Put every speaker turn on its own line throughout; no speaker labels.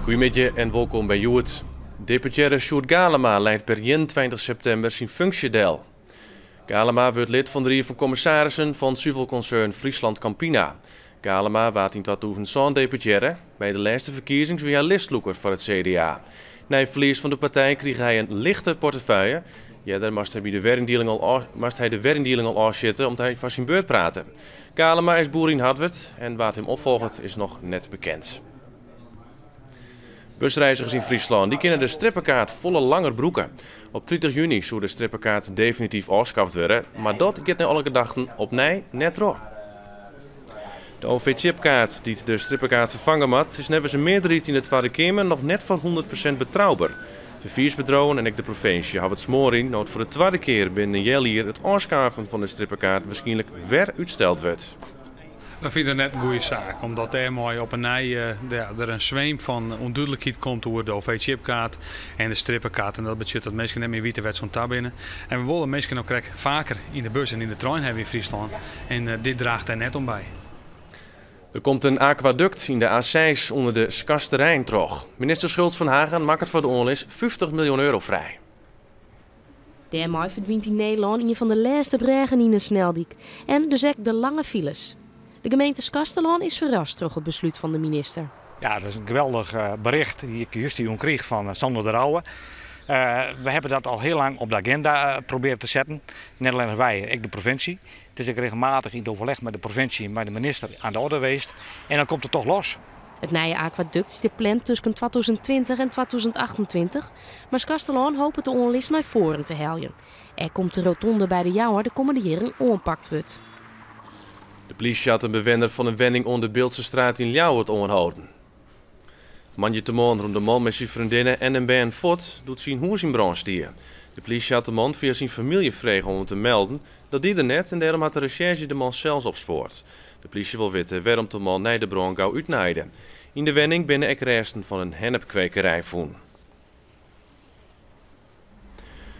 Goedemiddag en welkom bij Joet. Deputaire Sjoerd Galema leidt per 21 september zijn functiedeel. Galema wordt lid van de Raad van Commissarissen van zuivelconcern Friesland Campina. Galema was in 2007 deputaire bij de laatste verkiezings via listloeker voor het CDA. Na het verlies van de partij kreeg hij een lichte portefeuille. Ja, daar moest hij de werkdeling al afzitten omdat hij van zijn beurt praten. Galema is boer in Hartwerd en wat hem opvolgt is nog net bekend. Busreizigers in Friesland die kennen de strippenkaart volle langer broeken. Op 30 juni zou de strippenkaart definitief afgeschaft worden, maar dat gaat nu alle gedachten opnieuw net door. De OV-chipkaart die de strippenkaart vervangen moet, is net een meerderheid in de Tweede Kamer nog net van 100% betrouwbaar. Verkeersbedrijven en ook de provincie hebben het smoor in dat voor de tweede keer binnen een jaar hier het afschaffen van de strippenkaart waarschijnlijk weer uitgesteld wordt.
We vinden het net een goede zaak, omdat er mooi op een nij er een zweem van onduidelijkheid komt door de OV-chipkaart en de strippenkaart. En dat betekent dat mensen net meer weten wat zo'n tab binnen. En we willen mensen ook vaker in de bus en in de trein hebben in Friesland. En dit draagt er net om bij.
Er komt een aquaduct in de A6 onder de Skasterijn terug. Minister Schultz van Hagen maakt het voor de onlis 50 miljoen euro vrij.
Daarmee verdwijnt in Nederland een van de laatste bregen in een sneldiek. En dus ook de lange files. De gemeente Skasterland is verrast door het besluit van de minister.
Ja, dat is een geweldig bericht die ik juist kreeg van Sander de Rauwe. We hebben dat al heel lang op de agenda proberen te zetten. Net alleen wij, ook de provincie. Het is ook regelmatig in het overleg met de provincie en met de minister aan de orde geweest. En dan komt het toch los.
Het nieuwe aquaduct is gepland tussen 2020 en 2028. Maar Skasterland hoopt het de onlis naar voren te helpen. Er komt de rotonde bij de Jouwer de komende jaren ompakt wordt.
De politie had een bewoner van een wending onder de Beeldse straat in Ljouwert aangehouden. Manje te man rond de man met zijn vriendinnen en een band fot doet zijn huis in brand stieren. De politie had de man via zijn familie gevraagd om te melden dat die er net en daarom had de recherche de man zelfs opspoord. De politie wil weten waarom de man naar de brand gauw uitnaaide. In de wending binnen ook resten van een hennepkwekerij voen.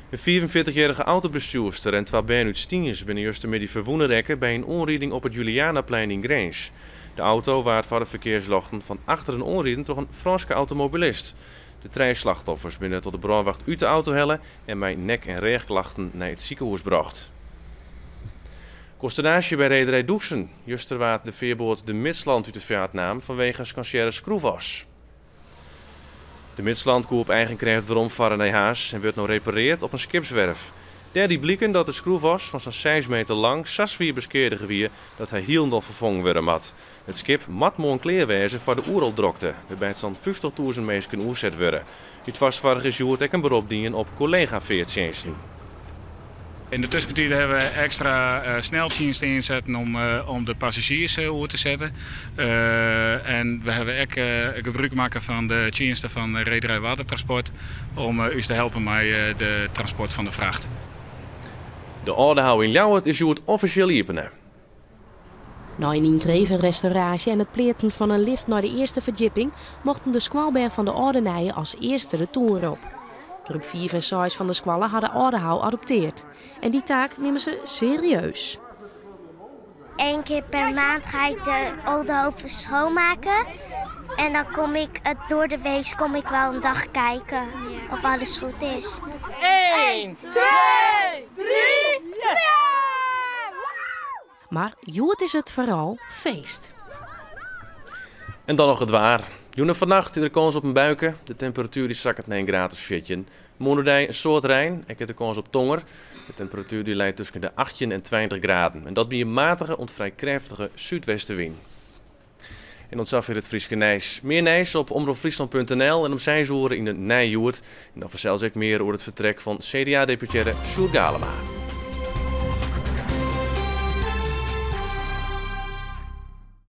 Een 44-jarige autobestuurster en twee benen uit Stienjes binnen juist met die verwoenen rekken bij een onrijding op het Julianaplein in Greens. De auto waard voor de verkeerslochten van achter een onrijding door een Franse automobilist. De 3 slachtoffers binnen tot de brandwacht uit de auto hellen en met nek- en regenklachten naar het ziekenhuis bracht. Consternatie bij rederij Doeksen. Juster waard de veerboot de Midsland uit de vaart nam vanwege scancière schroefwas. De Midsland koe op eigen kracht weer omvaren naar Haas en werd nog repareerd op een skipswerf. Daar blikken dat de schroefwas van zo'n 6 meter lang 6 beskeerde gewier dat hij hielendal vervangen werden had. Het schip mat mooi kleerwezen voor de oereldrokte, waarbij zo'n 50.000 mensen oerzet worden. Het was vorige jaar ook een beroep dienen op collega-veertjensten.
In de tussentijd hebben we extra sneldiensten inzetten om de passagiers over te zetten. En we hebben ook gebruik maken van de diensten van rederij Watertransport om u te helpen met de transport van de vracht.
De Ordehouw in Ljouwert is het officieel openen.
Na een ingreven restauratie en het pleerten van een lift naar de eerste verdieping mochten de squalberg van de Ordenijen als eerste de toer op. Groep 4 en 6 van de squallen hadden Ordehouw adopteerd. En die taak nemen ze serieus.
1 keer per maand ga ik de Ordehouw schoonmaken. En dan kom ik door de week wel een dag kijken of alles goed is.
1, 2, 3, ja!
Maar Joet is het vooral feest.
En dan nog het waar. Joenen vannacht de kans op een buiken. De temperatuur die zakt naar een gratis fitje. Moederdij een soort Rijn. Ik heb de kans op tonger. De temperatuur die leidt tussen de 18 en 20 graden. En dat bij een matige en vrij krachtige zuidwestenwind. En ons af weer het Frieske Nijs. Meer Nijs op omroepfriesland.nl en om zijn zoren in de Nijjoert. En dan vanzelfs ook meer over het vertrek van CDA-deputaire Sjoerd Galema.